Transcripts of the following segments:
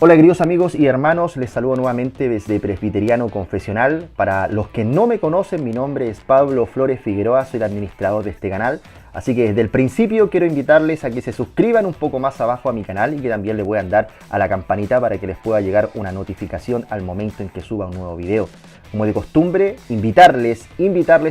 Hola queridos amigos y hermanos, les saludo nuevamente desde Presbiteriano Confesional. Para los que no me conocen, mi nombre es Pablo Flores Figueroa, soy el administrador de este canal. Así que desde el principio quiero invitarles a que se suscriban un poco más abajo a mi canal y que también le puedan dar a la campanita para que les pueda llegar una notificación al momento en que suba un nuevo video. Como de costumbre, invitarles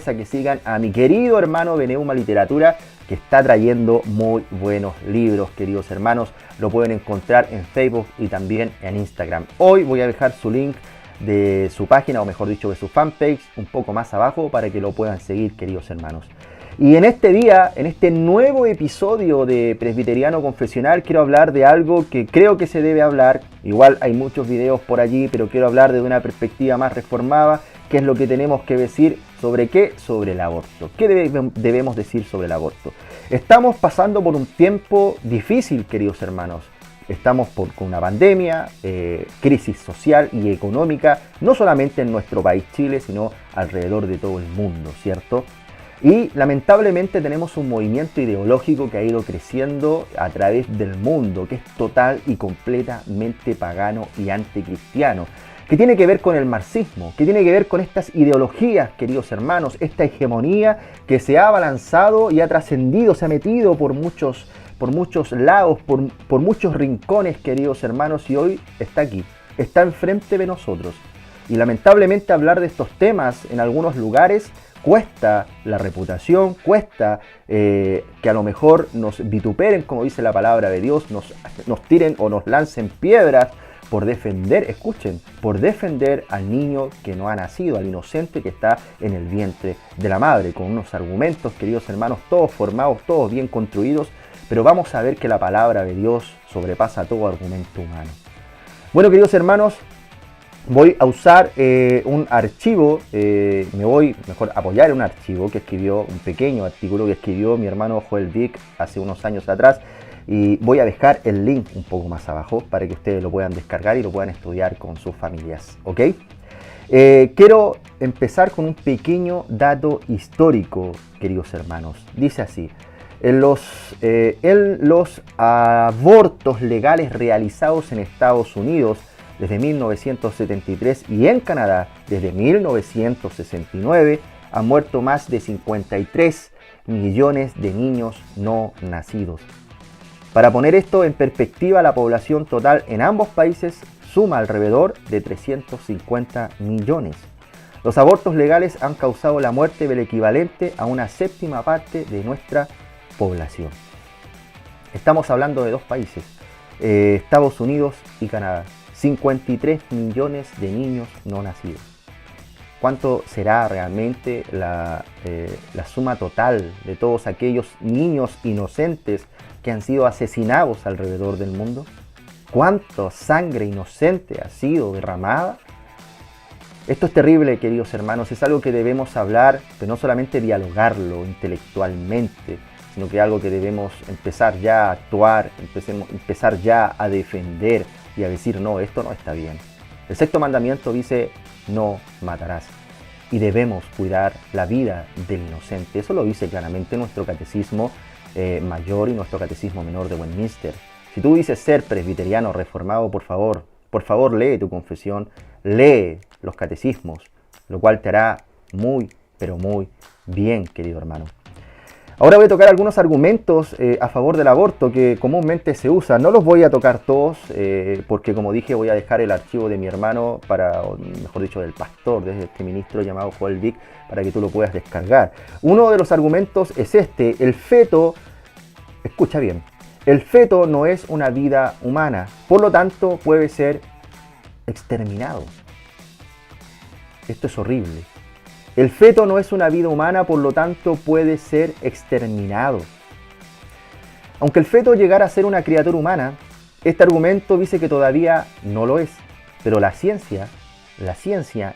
a que sigan a mi querido hermano Beneuma Literatura, que está trayendo muy buenos libros, queridos hermanos. Lo pueden encontrar en Facebook y también en Instagram. Hoy voy a dejar su link de su página, o mejor dicho, de su fanpage, un poco más abajo para que lo puedan seguir, queridos hermanos. Y en este día, en este nuevo episodio de Presbiteriano Confesional, quiero hablar de algo que creo que se debe hablar. Igual hay muchos videos por allí, pero quiero hablar desde una perspectiva más reformada. ¿Qué es lo que tenemos que decir? ¿Sobre qué? Sobre el aborto. ¿Qué debemos decir sobre el aborto? Estamos pasando por un tiempo difícil, queridos hermanos. Estamos con una pandemia, crisis social y económica, no solamente en nuestro país Chile, sino alrededor de todo el mundo, ¿cierto? Y lamentablemente tenemos un movimiento ideológico que ha ido creciendo a través del mundo, que es total y completamente pagano y anticristiano, que tiene que ver con el marxismo, que tiene que ver con estas ideologías, queridos hermanos, esta hegemonía que se ha abalanzado y ha trascendido, se ha metido por muchos lados, por muchos rincones, queridos hermanos, y hoy está aquí, está enfrente de nosotros. Y lamentablemente hablar de estos temas en algunos lugares cuesta la reputación, cuesta que a lo mejor nos vituperen, como dice la palabra de Dios, nos tiren o nos lancen piedras por defender, escuchen, por defender al niño que no ha nacido, al inocente que está en el vientre de la madre, con unos argumentos, queridos hermanos, todos formados, todos bien construidos, pero vamos a ver que la palabra de Dios sobrepasa todo argumento humano. Bueno, queridos hermanos, voy a usar un archivo, me voy mejor a apoyar un archivo que escribió, un pequeño artículo que escribió mi hermano Joel Vic hace unos años atrás, y voy a dejar el link un poco más abajo para que ustedes lo puedan descargar y lo puedan estudiar con sus familias, ¿ok? Quiero empezar con un pequeño dato histórico, queridos hermanos. Dice así: en los abortos legales realizados en Estados Unidos desde 1973 y en Canadá desde 1969 han muerto más de 53 millones de niños no nacidos. Para poner esto en perspectiva, la población total en ambos países suma alrededor de 350 millones. Los abortos legales han causado la muerte del equivalente a una séptima parte de nuestra población. Estamos hablando de dos países, Estados Unidos y Canadá. 53 millones de niños no nacidos. ¿Cuánto será realmente la suma total de todos aquellos niños inocentes que han sido asesinados alrededor del mundo? ¿Cuánta sangre inocente ha sido derramada? Esto es terrible, queridos hermanos, es algo que debemos hablar, pero no solamente dialogarlo intelectualmente, sino que es algo que debemos empezar ya a actuar, empezar ya a defender y a decir, no, esto no está bien. El sexto mandamiento dice, no matarás. Y debemos cuidar la vida del inocente. Eso lo dice claramente nuestro catecismo mayor y nuestro catecismo menor de Westminster. Si tú dices ser presbiteriano reformado, por favor lee tu confesión, lee los catecismos, lo cual te hará muy, pero muy bien, querido hermano. Ahora voy a tocar algunos argumentos a favor del aborto que comúnmente se usan. No los voy a tocar todos porque, como dije, voy a dejar el archivo de mi hermano, mejor dicho, del pastor, de este ministro llamado Joel Vic, para que tú lo puedas descargar. Uno de los argumentos es este: el feto, escucha bien, el feto no es una vida humana, por lo tanto puede ser exterminado. Esto es horrible. El feto no es una vida humana, por lo tanto puede ser exterminado. Aunque el feto llegara a ser una criatura humana, este argumento dice que todavía no lo es, pero la ciencia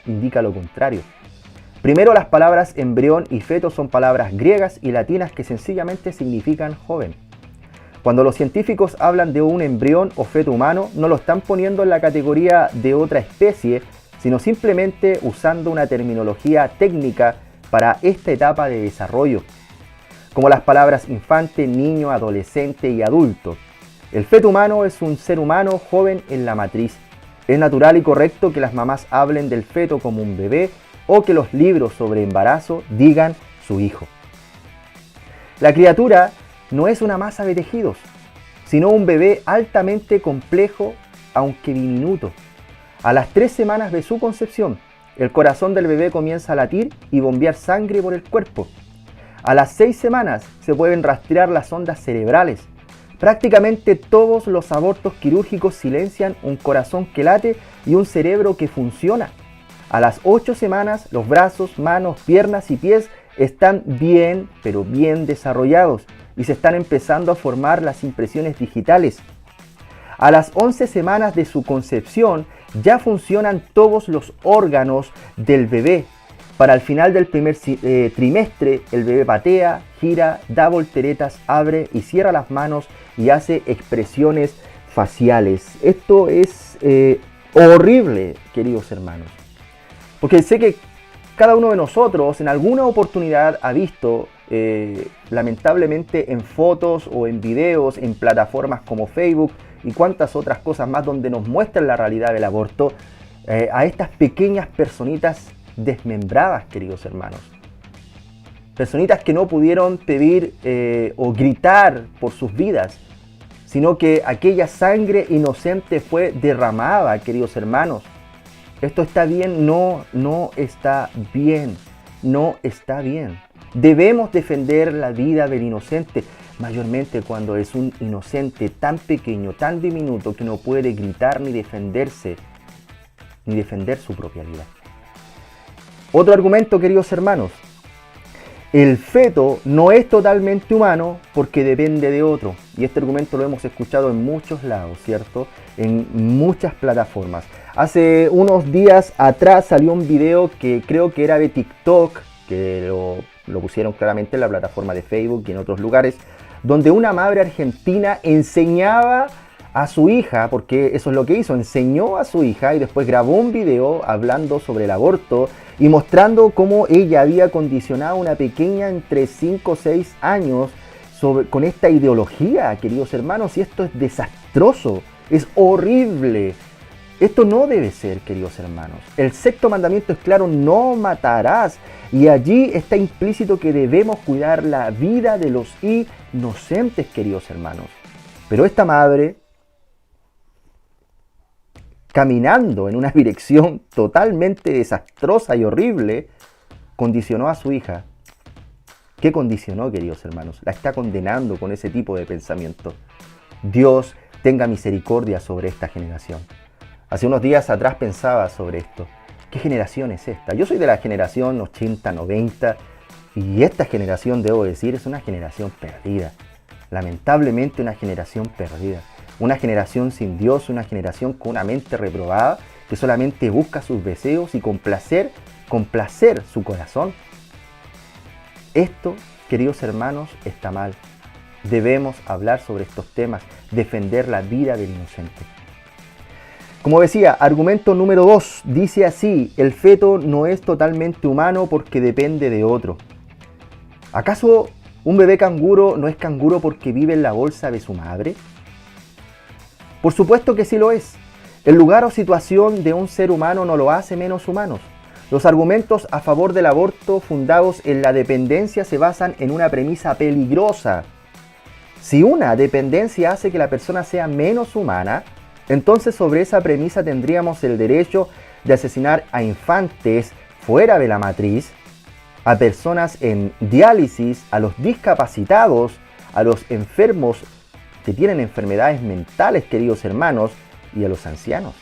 indica lo contrario. Primero, las palabras embrión y feto son palabras griegas y latinas que sencillamente significan joven. Cuando los científicos hablan de un embrión o feto humano, no lo están poniendo en la categoría de otra especie, sino simplemente usando una terminología técnica para esta etapa de desarrollo, como las palabras infante, niño, adolescente y adulto. El feto humano es un ser humano joven en la matriz. Es natural y correcto que las mamás hablen del feto como un bebé o que los libros sobre embarazo digan su hijo. La criatura no es una masa de tejidos, sino un bebé altamente complejo, aunque diminuto. A las 3 semanas de su concepción, el corazón del bebé comienza a latir y bombear sangre por el cuerpo. A las 6 semanas se pueden rastrear las ondas cerebrales. Prácticamente todos los abortos quirúrgicos silencian un corazón que late y un cerebro que funciona. A las 8 semanas, los brazos, manos, piernas y pies están bien, pero bien desarrollados y se están empezando a formar las impresiones digitales. A las 11 semanas de su concepción ya funcionan todos los órganos del bebé. Para el final del primer trimestre, el bebé patea, gira, da volteretas, abre y cierra las manos y hace expresiones faciales. Esto es horrible, queridos hermanos, porque sé que cada uno de nosotros en alguna oportunidad ha visto, lamentablemente en fotos o en videos, en plataformas como Facebook y cuantas otras cosas más donde nos muestran la realidad del aborto, a estas pequeñas personitas desmembradas, queridos hermanos. Personitas que no pudieron pedir o gritar por sus vidas, sino que aquella sangre inocente fue derramada, queridos hermanos. Esto está bien, no está bien, no está bien. Debemos defender la vida del inocente, mayormente cuando es un inocente tan pequeño, tan diminuto que no puede gritar ni defenderse, ni defender su propia vida. Otro argumento, queridos hermanos, el feto no es totalmente humano porque depende de otro. Y este argumento lo hemos escuchado en muchos lados, ¿cierto? En muchas plataformas. Hace unos días atrás salió un video que creo que era de TikTok, que lo pusieron claramente en la plataforma de Facebook y en otros lugares, donde una madre argentina enseñaba a su hija, porque eso es lo que hizo, enseñó a su hija y después grabó un video hablando sobre el aborto y mostrando cómo ella había condicionado a una pequeña entre 5 o 6 años con esta ideología, queridos hermanos, y esto es desastroso, es horrible. Esto no debe ser, queridos hermanos. El sexto mandamiento es claro, no matarás. Y allí está implícito que debemos cuidar la vida de los inocentes, queridos hermanos. Pero esta madre, caminando en una dirección totalmente desastrosa y horrible, condicionó a su hija. ¿Qué condicionó, queridos hermanos? La está condenando con ese tipo de pensamiento. Dios tenga misericordia sobre esta generación. Hace unos días atrás pensaba sobre esto. ¿Qué generación es esta? Yo soy de la generación 80, 90 y esta generación, debo decir, es una generación perdida. Lamentablemente una generación perdida. Una generación sin Dios, una generación con una mente reprobada que solamente busca sus deseos y complacer su corazón. Esto, queridos hermanos, está mal. Debemos hablar sobre estos temas, defender la vida del inocente. Como decía, argumento número 2, dice así, el feto no es totalmente humano porque depende de otro. ¿Acaso un bebé canguro no es canguro porque vive en la bolsa de su madre? Por supuesto que sí lo es. El lugar o situación de un ser humano no lo hace menos humanos. Los argumentos a favor del aborto fundados en la dependencia se basan en una premisa peligrosa. Si una dependencia hace que la persona sea menos humana, entonces sobre esa premisa tendríamos el derecho de asesinar a infantes fuera de la matriz, a personas en diálisis, a los discapacitados, a los enfermos que tienen enfermedades mentales, queridos hermanos, y a los ancianos.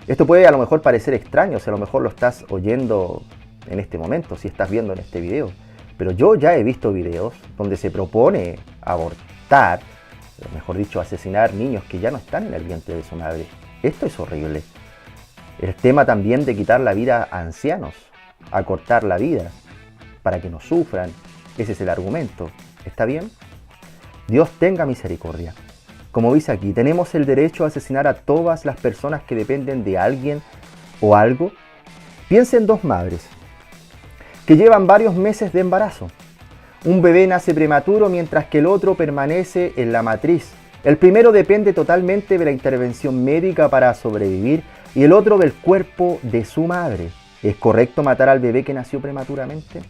Esto puede a lo mejor parecer extraño, si a lo mejor lo estás oyendo en este momento, si estás viendo en este video, pero yo ya he visto videos donde se propone abortar, mejor dicho, asesinar niños que ya no están en el vientre de su madre. Esto es horrible. El tema también de quitar la vida a ancianos, acortar la vida para que no sufran, ese es el argumento. ¿Está bien? Dios tenga misericordia. Como dice aquí, ¿tenemos el derecho a asesinar a todas las personas que dependen de alguien o algo? Piensa en 2 madres que llevan varios meses de embarazo. Un bebé nace prematuro mientras que el otro permanece en la matriz. El primero depende totalmente de la intervención médica para sobrevivir y el otro del cuerpo de su madre. ¿Es correcto matar al bebé que nació prematuramente?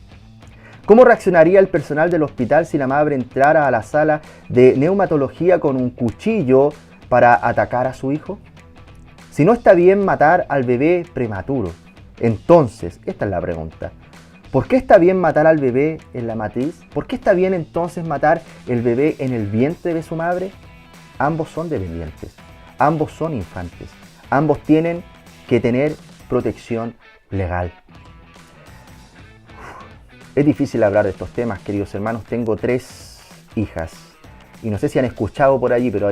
¿Cómo reaccionaría el personal del hospital si la madre entrara a la sala de neonatología con un cuchillo para atacar a su hijo? Si no está bien matar al bebé prematuro, entonces, esta es la pregunta, ¿por qué está bien matar al bebé en la matriz? ¿Por qué está bien entonces matar el bebé en el vientre de su madre? Ambos son dependientes, ambos son infantes, ambos tienen que tener protección legal. Es difícil hablar de estos temas, queridos hermanos. Tengo 3 hijas y no sé si han escuchado por allí, pero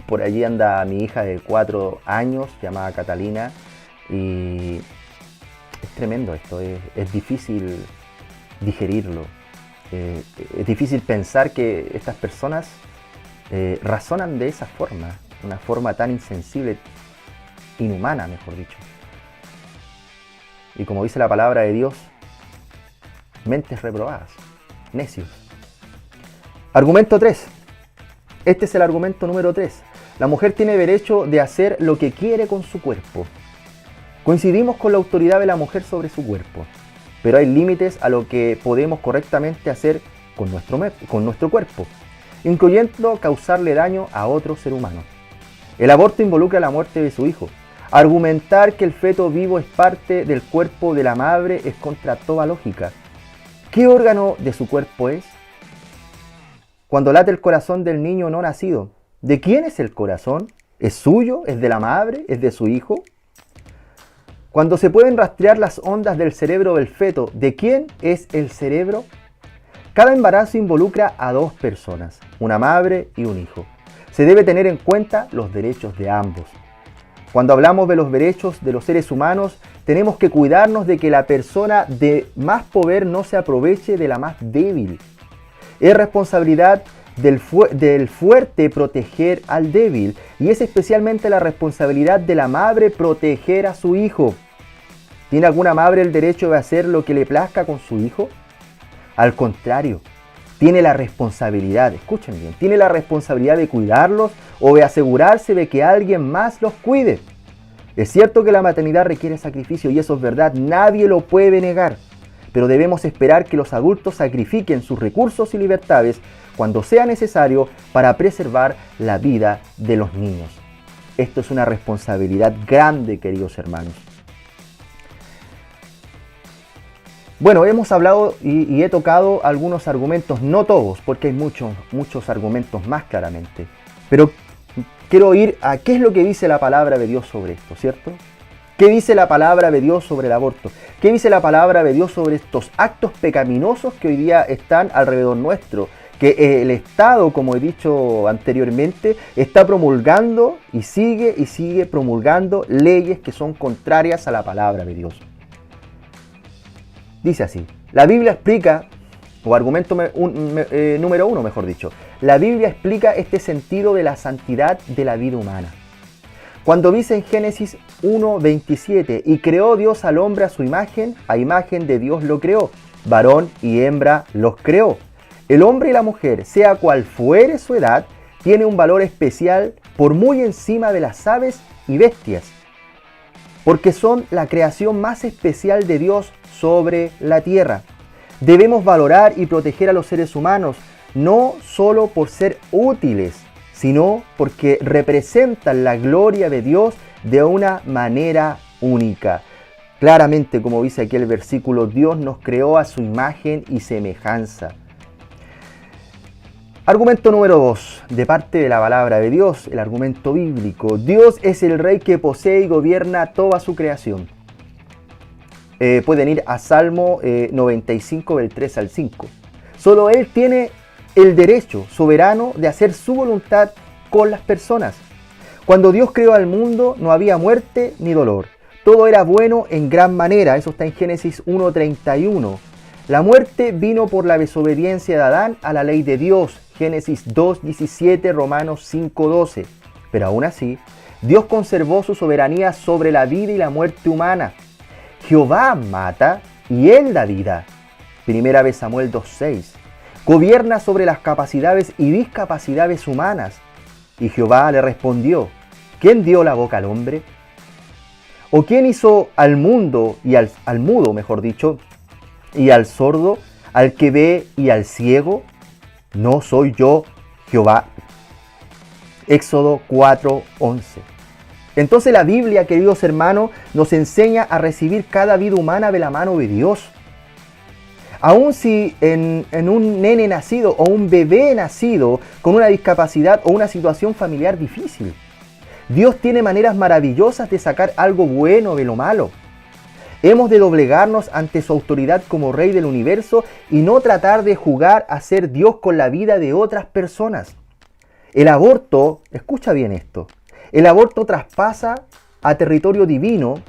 por allí anda mi hija de 4 años, llamada Catalina, y es tremendo esto, es difícil digerirlo, es difícil pensar que estas personas razonan de esa forma, una forma tan insensible, inhumana, mejor dicho. Y como dice la palabra de Dios, mentes reprobadas, necios. Argumento 3. Este es el argumento número 3. La mujer tiene derecho de hacer lo que quiere con su cuerpo. Coincidimos con la autoridad de la mujer sobre su cuerpo, pero hay límites a lo que podemos correctamente hacer con nuestro cuerpo, incluyendo causarle daño a otro ser humano. El aborto involucra la muerte de su hijo. Argumentar que el feto vivo es parte del cuerpo de la madre es contra toda lógica. ¿Qué órgano de su cuerpo es? Cuando late el corazón del niño no nacido, ¿de quién es el corazón? ¿Es suyo? ¿Es de la madre? ¿Es de su hijo? Cuando se pueden rastrear las ondas del cerebro del feto, ¿de quién es el cerebro? Cada embarazo involucra a 2 personas, una madre y un hijo. Se debe tener en cuenta los derechos de ambos. Cuando hablamos de los derechos de los seres humanos, tenemos que cuidarnos de que la persona de más poder no se aproveche de la más débil. Es responsabilidad del fuerte proteger al débil, y es especialmente la responsabilidad de la madre proteger a su hijo. ¿Tiene alguna madre el derecho de hacer lo que le plazca con su hijo? Al contrario, tiene la responsabilidad, escuchen bien, tiene la responsabilidad de cuidarlos o de asegurarse de que alguien más los cuide. Es cierto que la maternidad requiere sacrificio y eso es verdad, nadie lo puede negar, pero debemos esperar que los adultos sacrifiquen sus recursos y libertades cuando sea necesario para preservar la vida de los niños. Esto es una responsabilidad grande, queridos hermanos. Bueno, hemos hablado y he tocado algunos argumentos, no todos, porque hay muchos argumentos más claramente. Pero quiero ir a qué es lo que dice la palabra de Dios sobre esto, ¿cierto? ¿Qué dice la palabra de Dios sobre el aborto? ¿Qué dice la palabra de Dios sobre estos actos pecaminosos que hoy día están alrededor nuestro? Que el Estado, como he dicho anteriormente, está promulgando y sigue promulgando leyes que son contrarias a la palabra de Dios. Dice así, la Biblia explica, o argumento número 1 mejor dicho, la Biblia explica este sentido de la santidad de la vida humana. Cuando dice en Génesis 1:27, y creó Dios al hombre a su imagen, a imagen de Dios lo creó, varón y hembra los creó. El hombre y la mujer, sea cual fuere su edad, tiene un valor especial por muy encima de las aves y bestias, porque son la creación más especial de Dios sobre la tierra. Debemos valorar y proteger a los seres humanos, no solo por ser útiles, sino porque representan la gloria de Dios de una manera única. Claramente, como dice aquí el versículo, Dios nos creó a su imagen y semejanza. Argumento número 2, de parte de la palabra de Dios, el argumento bíblico. Dios es el Rey que posee y gobierna toda su creación. Pueden ir a Salmo 95 del 3 al 5. Solo Él tiene el derecho soberano de hacer su voluntad con las personas. Cuando Dios creó al mundo no había muerte ni dolor. Todo era bueno en gran manera. Eso está en Génesis 1:31. La muerte vino por la desobediencia de Adán a la ley de Dios. Génesis 2:17, Romanos 5:12. Pero aún así, Dios conservó su soberanía sobre la vida y la muerte humana. Jehová mata y Él da vida. Primera de Samuel 2:6. gobierna sobre las capacidades y discapacidades humanas. Y Jehová le respondió, ¿quién dio la boca al hombre? ¿O quién hizo al mundo y al mudo, mejor dicho, y al sordo, al que ve y al ciego? ¿No soy yo Jehová? Éxodo 4:11. Entonces la Biblia, queridos hermanos, nos enseña a recibir cada vida humana de la mano de Dios. Aun si en un nene nacido o un bebé nacido con una discapacidad o una situación familiar difícil, Dios tiene maneras maravillosas de sacar algo bueno de lo malo. Hemos de doblegarnos ante su autoridad como Rey del universo y no tratar de jugar a ser Dios con la vida de otras personas. El aborto, escucha bien esto, el aborto traspasa a territorio divino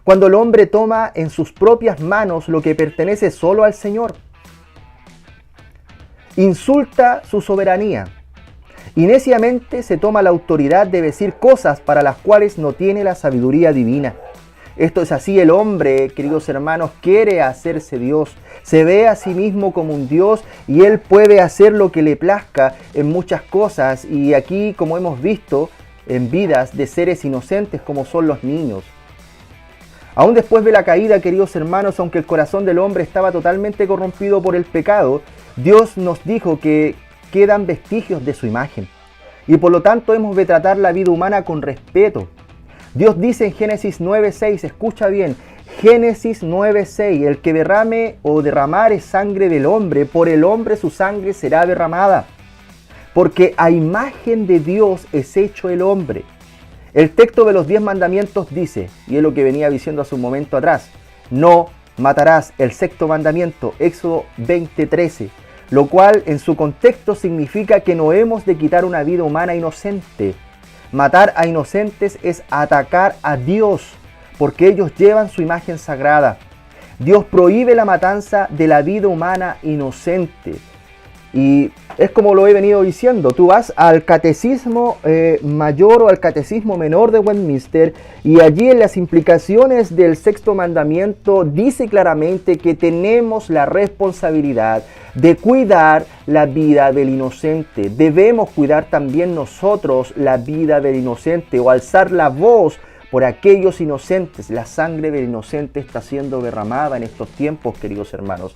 cuando el hombre toma en sus propias manos lo que pertenece solo al Señor. Insulta su soberanía y neciamente se toma la autoridad de decir cosas para las cuales no tiene la sabiduría divina. Esto es así, el hombre, queridos hermanos, quiere hacerse Dios, se ve a sí mismo como un Dios y él puede hacer lo que le plazca en muchas cosas, y aquí, como hemos visto, en vidas de seres inocentes como son los niños. Aún después de la caída, queridos hermanos, aunque el corazón del hombre estaba totalmente corrompido por el pecado, Dios nos dijo que quedan vestigios de su imagen y por lo tanto hemos de tratar la vida humana con respeto. Dios dice en Génesis 9:6, escucha bien, Génesis 9:6, el que derrame o derramare sangre del hombre, por el hombre su sangre será derramada, porque a imagen de Dios es hecho el hombre. El texto de los 10 mandamientos dice, y es lo que venía diciendo hace un momento atrás, no matarás, el sexto mandamiento, Éxodo 20:13, lo cual en su contexto significa que no hemos de quitar una vida humana inocente. Matar a inocentes es atacar a Dios, porque ellos llevan su imagen sagrada. Dios prohíbe la matanza de la vida humana inocente. Y es como lo he venido diciendo, tú vas al catecismo mayor o al catecismo menor de Westminster y allí en las implicaciones del sexto mandamiento dice claramente que tenemos la responsabilidad de cuidar la vida del inocente. Debemos cuidar también nosotros la vida del inocente o alzar la voz por aquellos inocentes. La sangre del inocente está siendo derramada en estos tiempos, queridos hermanos.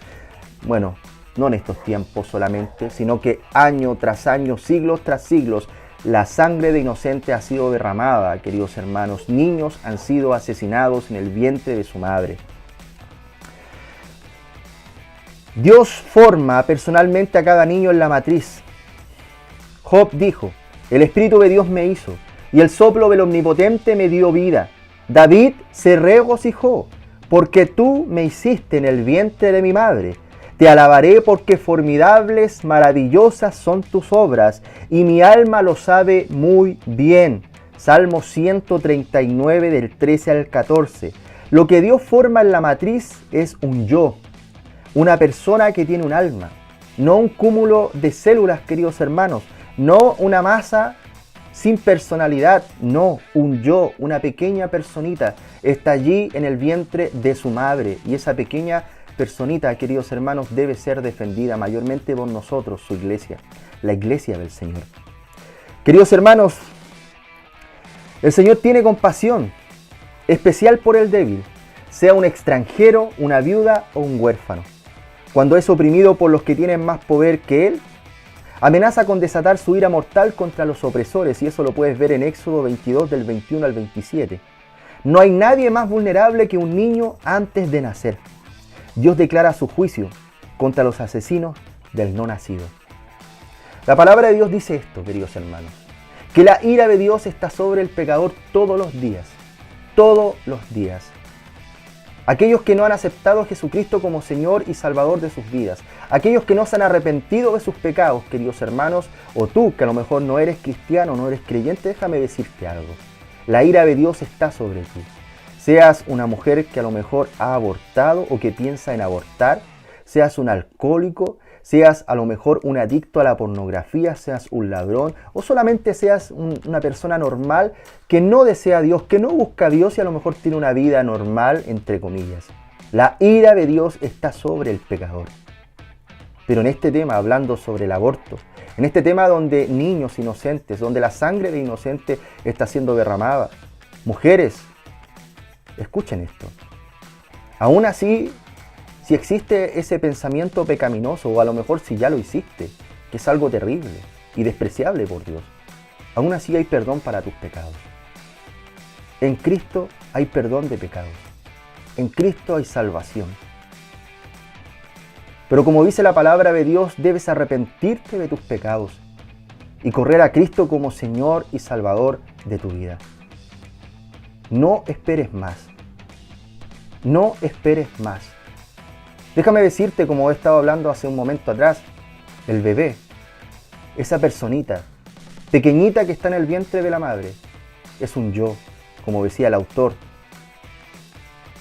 Bueno, no en estos tiempos solamente, sino que año tras año, siglos tras siglos, la sangre de inocente ha sido derramada, queridos hermanos. Niños han sido asesinados en el vientre de su madre. Dios forma personalmente a cada niño en la matriz. Job dijo, el Espíritu de Dios me hizo, y el soplo del Omnipotente me dio vida. David se regocijó, porque tú me hiciste en el vientre de mi madre. Te alabaré porque formidables, maravillosas son tus obras, y mi alma lo sabe muy bien. Salmo 139 del 13 al 14. Lo que Dios forma en la matriz es un yo, una persona que tiene un alma, no un cúmulo de células, queridos hermanos, no una masa sin personalidad, no, un yo, una pequeña personita, está allí en el vientre de su madre, y esa pequeña personita, queridos hermanos, debe ser defendida mayormente por nosotros, su iglesia, la iglesia del Señor. Queridos hermanos, el Señor tiene compasión especial por el débil, sea un extranjero, una viuda o un huérfano. Cuando es oprimido por los que tienen más poder que él, amenaza con desatar su ira mortal contra los opresores, y eso lo puedes ver en Éxodo 22 del 21 al 27. No hay nadie más vulnerable que un niño antes de nacer. Dios declara su juicio contra los asesinos del no nacido. La palabra de Dios dice esto, queridos hermanos, que la ira de Dios está sobre el pecador todos los días. Todos los días. Aquellos que no han aceptado a Jesucristo como Señor y Salvador de sus vidas. Aquellos que no se han arrepentido de sus pecados, queridos hermanos, o tú que a lo mejor no eres cristiano, no eres creyente, déjame decirte algo. La ira de Dios está sobre ti. Seas una mujer que a lo mejor ha abortado o que piensa en abortar, seas un alcohólico, seas a lo mejor un adicto a la pornografía, seas un ladrón o solamente seas una persona normal que no desea a Dios, que no busca a Dios y a lo mejor tiene una vida normal, entre comillas. La ira de Dios está sobre el pecador. Pero en este tema, hablando sobre el aborto, en este tema donde niños inocentes, donde la sangre de inocentes está siendo derramada, mujeres, escuchen esto. Aún así, si existe ese pensamiento pecaminoso, o a lo mejor si ya lo hiciste, que es algo terrible y despreciable por Dios, aún así hay perdón para tus pecados. En Cristo hay perdón de pecados. En Cristo hay salvación. Pero como dice la palabra de Dios, debes arrepentirte de tus pecados y correr a Cristo como Señor y Salvador de tu vida. No esperes más. No esperes más. Déjame decirte, como he estado hablando hace un momento atrás, el bebé, esa personita, pequeñita que está en el vientre de la madre, es un yo, como decía el autor.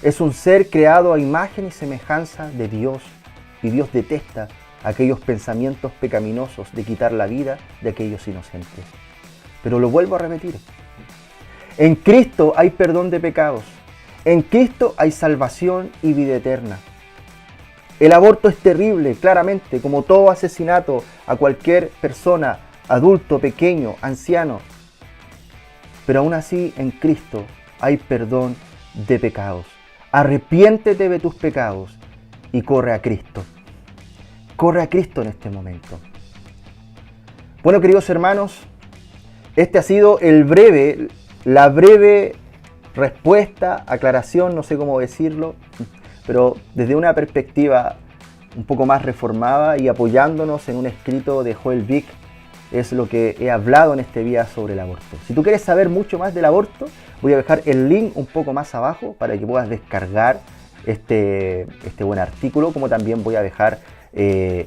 Es un ser creado a imagen y semejanza de Dios, y Dios detesta aquellos pensamientos pecaminosos de quitar la vida de aquellos inocentes. Pero lo vuelvo a repetir. En Cristo hay perdón de pecados. En Cristo hay salvación y vida eterna. El aborto es terrible, claramente, como todo asesinato a cualquier persona, adulto, pequeño, anciano. Pero aún así, en Cristo hay perdón de pecados. Arrepiéntete de tus pecados y corre a Cristo. Corre a Cristo en este momento. Bueno, queridos hermanos, este ha sido la breve respuesta, aclaración, no sé cómo decirlo, pero desde una perspectiva un poco más reformada y apoyándonos en un escrito de Joel Vick, es lo que he hablado en este día sobre el aborto. Si tú quieres saber mucho más del aborto, voy a dejar el link un poco más abajo para que puedas descargar este buen artículo, como también voy a dejar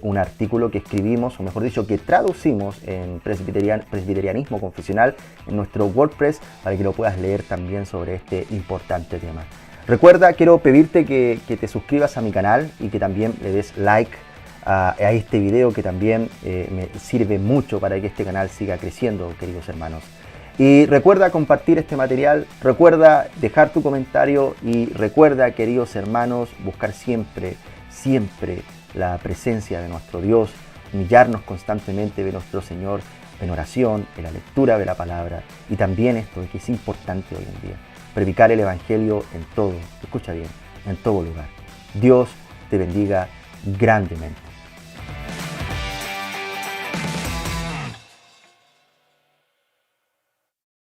un artículo que escribimos, o mejor dicho, que traducimos en Presbiterianismo Confesional en nuestro WordPress, para que lo puedas leer también sobre este importante tema. Recuerda, quiero pedirte que te suscribas a mi canal y que también le des like a este video, que también me sirve mucho para que este canal siga creciendo, queridos hermanos. Y recuerda compartir este material, recuerda dejar tu comentario y recuerda, queridos hermanos, buscar siempre la presencia de nuestro Dios, humillarnos constantemente de nuestro Señor en oración, en la lectura de la palabra, y también esto que es importante hoy en día, predicar el Evangelio en todo, escucha bien, en todo lugar. Dios te bendiga grandemente.